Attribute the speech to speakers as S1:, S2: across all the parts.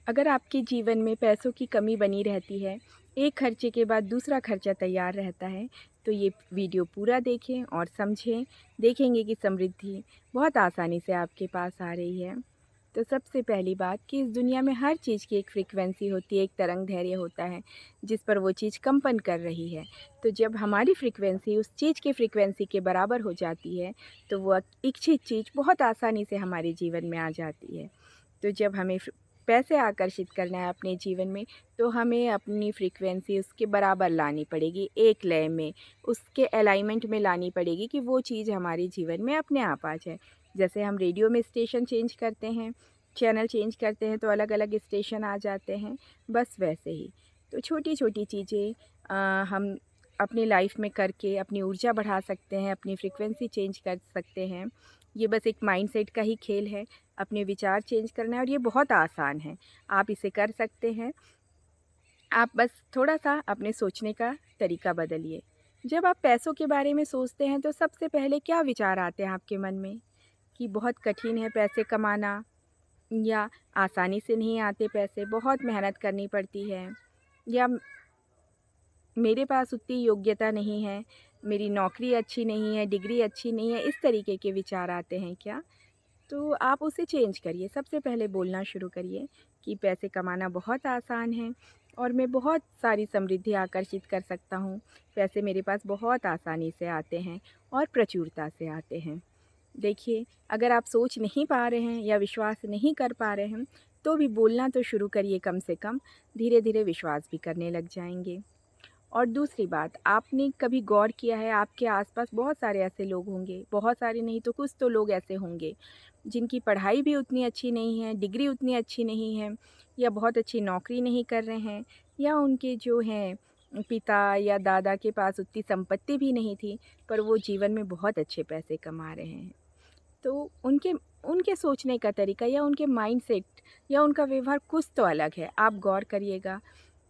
S1: अगर आपके जीवन में पैसों की कमी बनी रहती है, एक खर्चे के बाद दूसरा खर्चा तैयार रहता है, तो ये वीडियो पूरा देखें और समझें। देखेंगे कि समृद्धि बहुत आसानी से आपके पास आ रही है। तो सबसे पहली बात कि इस दुनिया में हर चीज़ की एक फ्रीक्वेंसी होती है, एक तरंग दैर्घ्य होता है, जिस पर वो चीज़ कंपन कर रही है। तो जब हमारी फ्रीक्वेंसी उस चीज़ की फ्रीक्वेंसी के बराबर हो जाती है, तो वो इच्छित चीज़ बहुत आसानी से हमारे जीवन में आ जाती है। तो जब हमें पैसे आकर्षित करना है अपने जीवन में, तो हमें अपनी फ्रीक्वेंसी उसके बराबर लानी पड़ेगी, एक लय में, उसके अलाइनमेंट में लानी पड़ेगी कि वो चीज़ हमारे जीवन में अपने आप आ जाए। जैसे हम रेडियो में स्टेशन चेंज करते हैं, चैनल चेंज करते हैं तो अलग-अलग स्टेशन आ जाते हैं, बस वैसे ही। तो छोटी-छोटी चीज़ें हम अपनी लाइफ में करके अपनी ऊर्जा बढ़ा सकते हैं, अपनी फ्रीक्वेंसी चेंज कर सकते हैं। ये बस एक माइंडसेट का ही खेल है, अपने विचार चेंज करना है और ये बहुत आसान है। आप इसे कर सकते हैं। आप बस थोड़ा-सा अपने सोचने का तरीका बदलिए। जब आप पैसों के बारे में सोचते हैं तो सबसे पहले क्या विचार आते हैं आपके मन में? कि बहुत कठिन है पैसे कमाना, या आसानी से नहीं आते पैसे, बहुत मेहनत करनी पड़ती है, या मेरे पास उतनी योग्यता नहीं है, मेरी नौकरी अच्छी नहीं है, डिग्री अच्छी नहीं है, इस तरीके के विचार आते हैं क्या? तो आप उसे चेंज करिए। सबसे पहले बोलना शुरू करिए कि पैसे कमाना बहुत आसान है और मैं बहुत सारी समृद्धि आकर्षित कर सकता हूँ। पैसे मेरे पास बहुत आसानी से आते हैं और प्रचुरता से आते हैं। देखिए, अगर आप सोच नहीं पा रहे हैं या विश्वास नहीं कर पा रहे हैं, तो भी बोलना तो शुरू करिए कम से कम। धीरे-धीरे विश्वास भी करने लग जाएँगे। और दूसरी बात, आपने कभी गौर किया है आपके आसपास बहुत सारे ऐसे लोग होंगे, बहुत सारे नहीं तो कुछ तो लोग ऐसे होंगे, जिनकी पढ़ाई भी उतनी अच्छी नहीं है, डिग्री उतनी अच्छी नहीं है, या बहुत अच्छी नौकरी नहीं कर रहे हैं, या उनके जो हैं पिता या दादा के पास उतनी संपत्ति भी नहीं थी, पर वो जीवन में बहुत अच्छे पैसे कमा रहे हैं। तो उनके उनके सोचने का तरीका या उनके माइंडसेट या उनका व्यवहार कुछ तो अलग है, आप गौर करिएगा।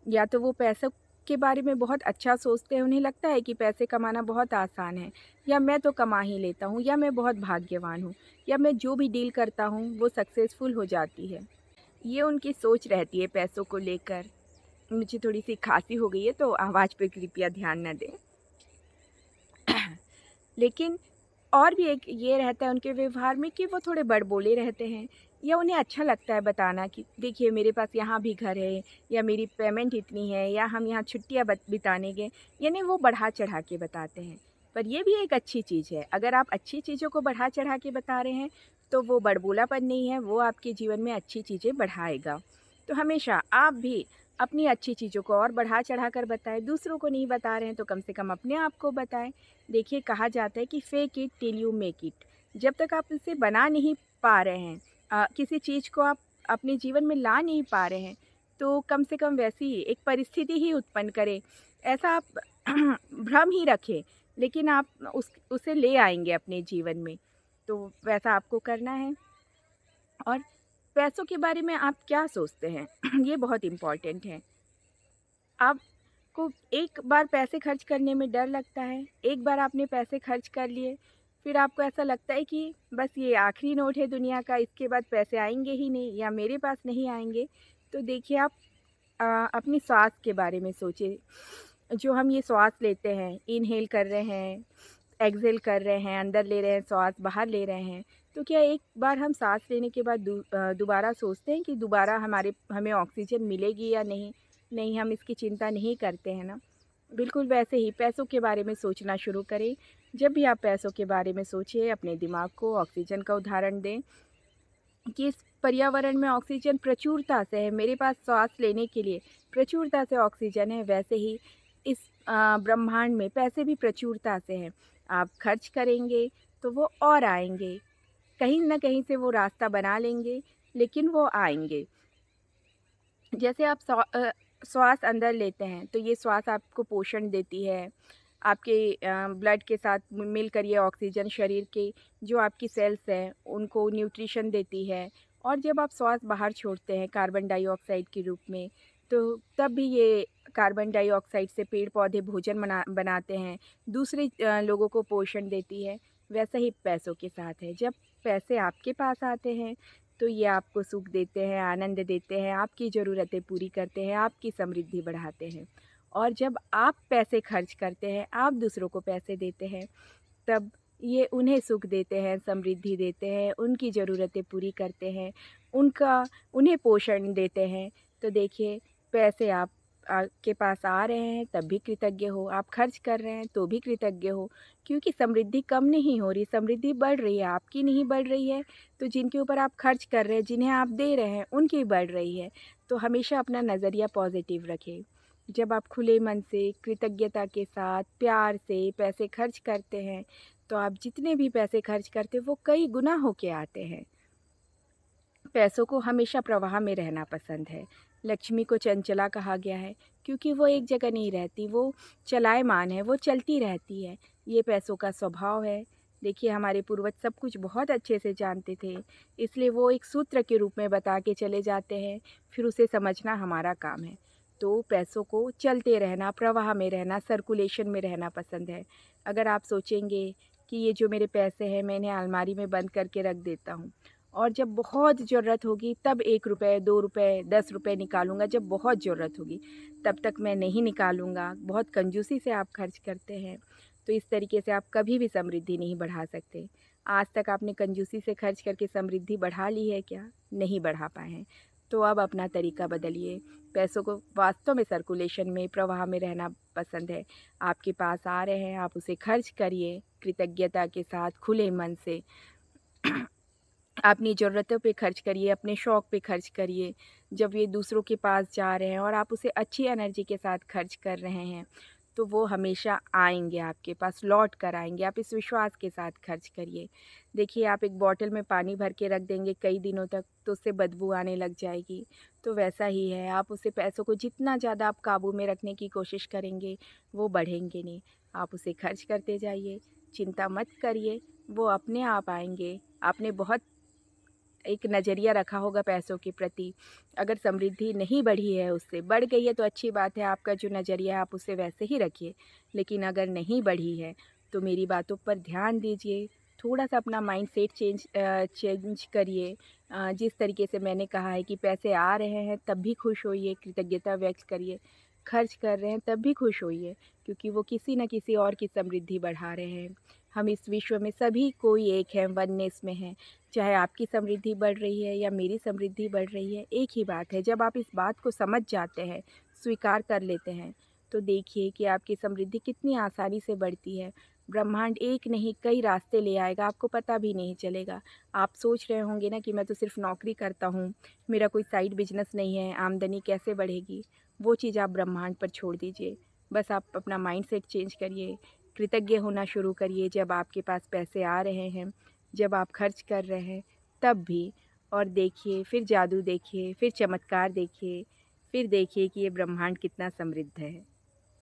S1: या तो वो पैसों के बारे में बहुत अच्छा सोचते हैं, उन्हें लगता है कि पैसे कमाना बहुत आसान है, या मैं तो कमा ही लेता हूँ, या मैं बहुत भाग्यवान हूँ, या मैं जो भी डील करता हूँ वो सक्सेसफुल हो जाती है। ये उनकी सोच रहती है पैसों को लेकर। मुझे थोड़ी-सी खाँसी हो गई है तो आवाज़ पे कृपया ध्यान ना दें। लेकिन और भी एक ये रहता है उनके व्यवहार में कि वो थोड़े बड़बोले रहते हैं, या उन्हें अच्छा लगता है बताना कि देखिए मेरे पास यहाँ भी घर है, या मेरी पेमेंट इतनी है, या हम यहाँ छुट्टियाँ बिताने गए, यानी वो बढ़ा-चढ़ा के बताते हैं। पर ये भी एक अच्छी चीज़ है, अगर आप अच्छी चीज़ों को बढ़ा-चढ़ा के बता रहे हैं, तो वो बड़बोलापन नहीं है, वो आपके जीवन में अच्छी चीज़ें बढ़ाएगा। तो हमेशा आप भी अपनी अच्छी चीज़ों को और बढ़ा-चढ़ा कर बताएँ, दूसरों को नहीं बता रहे हैं तो कम से कम अपने आप को बताएँ। देखिए, कहा जाता है कि fake it till you make it. जब तक आप इसे बना नहीं पा रहे हैं, किसी चीज़ को आप अपने जीवन में ला नहीं पा रहे हैं, तो कम से कम वैसी ही एक परिस्थिति ही उत्पन्न करें। ऐसा आप भ्रम ही रखें, लेकिन आप उसे ले आएँगे अपने जीवन में। तो वैसा आपको करना है। और पैसों के बारे में आप क्या सोचते हैं? ये बहुत इम्पोर्टेंट है। आपको एक बार पैसे खर्च करने में डर लगता है, एक बार आपने पैसे खर्च कर लिए, फिर आपको ऐसा लगता है कि बस ये आखिरी नोट है दुनिया का, इसके बाद पैसे आएँगे ही नहीं या मेरे पास नहीं आएँगे। तो देखिए, आप अपनी श्वास के बारे में सोचिए। जो हम ये श्वास लेते हैं, इन्हेल कर रहे हैं, एक्सहेल कर रहे हैं, अंदर ले रहे हैं श्वास, बाहर ले रहे हैं, तो क्या एक बार हम साँस लेने के बाद दोबारा सोचते हैं कि दोबारा हमें ऑक्सीजन मिलेगी या नहीं? नहीं, हम इसकी चिंता नहीं करते हैं ना। बिल्कुल वैसे ही पैसों के बारे में सोचना शुरू करें। जब भी आप पैसों के बारे में सोचिए, अपने दिमाग को ऑक्सीजन का उदाहरण दें कि इस पर्यावरण में ऑक्सीजन प्रचुरता से है, मेरे पास श्वास लेने के लिए प्रचुरता से ऑक्सीजन है, वैसे ही इस ब्रह्मांड में पैसे भी प्रचुरता से हैं। आप खर्च करेंगे तो वो और आएँगे, कहीं न कहीं से वो रास्ता बना लेंगे, लेकिन वो आएँगे। जैसे आप श्वास अंदर लेते हैं, तो ये श्वास आपको पोषण देती है। आपके ब्लड के साथ मिलकर ये ऑक्सीजन शरीर के जो आपकी सेल्स हैं, उनको न्यूट्रिशन देती है। और जब आप श्वास बाहर छोड़ते हैं कार्बन डाइऑक्साइड के रूप में, तो तब भी ये कार्बन डाइऑक्साइड से पेड़-पौधे भोजन बनाते हैं, दूसरे लोगों को पोषण देती है। वैसा ही पैसों के साथ है, जब पैसे आपके पास आते हैं, तो ये आपको सुख देते हैं, आनंद देते हैं, आपकी ज़रूरतें पूरी करते हैं, आपकी समृद्धि बढ़ाते हैं। और जब आप पैसे खर्च करते हैं, आप दूसरों को पैसे देते हैं, तब ये उन्हें सुख देते हैं, समृद्धि देते हैं, उनकी ज़रूरतें पूरी करते हैं, उन्हें पोषण देते हैं। तो देखिए, पैसे के पास आ रहे हैं तब भी कृतज्ञ हो, आप खर्च कर रहे हैं तो भी कृतज्ञ हो, क्योंकि समृद्धि कम नहीं हो रही, समृद्धि बढ़ रही है, आपकी नहीं बढ़ रही है, तो जिनके ऊपर आप खर्च कर रहे हैं, जिन्हें आप दे रहे हैं, उनकी बढ़ रही है। तो हमेशा अपना नज़रिया पॉज़िटिव रखें। जब आप खुले मन से, कृतज्ञता के साथ, प्यार से पैसे खर्च करते हैं, तो आप जितने भी पैसे खर्च करते हैं वो कई गुना होके आते हैं। पैसों को हमेशा प्रवाह में रहना पसंद है। लक्ष्मी को चंचला कहा गया है क्योंकि वो एक जगह नहीं रहती, वो चलायमान है, वो चलती रहती है। ये पैसों का स्वभाव है। देखिए, हमारे पूर्वज सब कुछ बहुत अच्छे से जानते थे, इसलिए वो एक सूत्र के रूप में बता के चले जाते हैं, फिर उसे समझना हमारा काम है। तो पैसों को चलते रहना, प्रवाह में रहना, सर्कुलेशन में रहना पसंद है। अगर आप सोचेंगे कि ये जो मेरे पैसे हैं मैं इन्हें अलमारी में बंद करके रख देता हूँ, और जब बहुत ज़रूरत होगी तब ₹1, ₹2, ₹10 निकालूँगा, जब बहुत ज़रूरत होगी, तब तक मैं नहीं निकालूँगा। बहुत कंजूसी से आप खर्च करते हैं, तो इस तरीके से आप कभी भी समृद्धि नहीं बढ़ा सकते। आज तक आपने कंजूसी से खर्च करके समृद्धि बढ़ा ली है क्या? नहीं बढ़ा पाए हैं। तो अब अपना तरीका बदलिए। पैसों को वास्तव में सर्कुलेशन में, प्रवाह में रहना पसंद है। आपके पास आ रहे हैं, आप उसे खर्च करिए कृतज्ञता के साथ, खुले मन से। अपनी ज़रूरतों पे खर्च करिए, अपने शौक पे खर्च करिए। जब ये दूसरों के पास जा रहे हैं और आप उसे अच्छी एनर्जी के साथ खर्च कर रहे हैं, तो वो हमेशा आएँगे आपके पास, लौट कर आएँगे। आप इस विश्वास के साथ खर्च करिए। देखिए, आप एक बॉटल में पानी भर के रख देंगे कई दिनों तक, तो उससे बदबू आने लग जाएगी। तो वैसा ही है, आप उसे पैसों को जितना ज़्यादा आप काबू में रखने की कोशिश करेंगे, वो बढ़ेंगे नहीं। आप उसे खर्च करते जाइए, चिंता मत करिए, वो अपने आप आएँगे। आपने बहुत एक नज़रिया रखा होगा पैसों के प्रति। अगर समृद्धि नहीं बढ़ी है उससे, बढ़ गई है तो अच्छी बात है, आपका जो नज़रिया है आप उसे वैसे ही रखिए। लेकिन अगर नहीं बढ़ी है, तो मेरी बातों पर ध्यान दीजिए, थोड़ा-सा अपना माइंडसेट चेंज करिए। जिस तरीके से मैंने कहा है कि पैसे आ रहे हैं तब भी खुश होइए, कृतज्ञता व्यक्त करिए। खर्च कर रहे हैं तब भी खुश होइए, क्योंकि वो किसी न किसी और की समृद्धि बढ़ा रहे हैं। हम इस विश्व में सभी कोई एक हैं, वननेस में हैं। चाहे आपकी समृद्धि बढ़ रही है या मेरी समृद्धि बढ़ रही है, एक ही बात है। जब आप इस बात को समझ जाते हैं, स्वीकार कर लेते हैं, तो देखिए कि आपकी समृद्धि कितनी आसानी से बढ़ती है। ब्रह्मांड एक नहीं कई रास्ते ले आएगा, आपको पता भी नहीं चलेगा। आप सोच रहे होंगे ना कि मैं तो सिर्फ़ नौकरी करता हूँ, मेरा कोई साइड बिज़नेस नहीं है, आमदनी कैसे बढ़ेगी? वो चीज़ आप ब्रह्मांड पर छोड़ दीजिए। बस आप अपना माइंडसेट चेंज करिए, कृतज्ञ होना शुरू करिए जब आपके पास पैसे आ रहे हैं। जब आप खर्च कर रहे हैं तब भी, और देखिए फिर जादू देखिए, फिर चमत्कार देखिए, फिर देखिए कि ये ब्रह्मांड कितना समृद्ध है।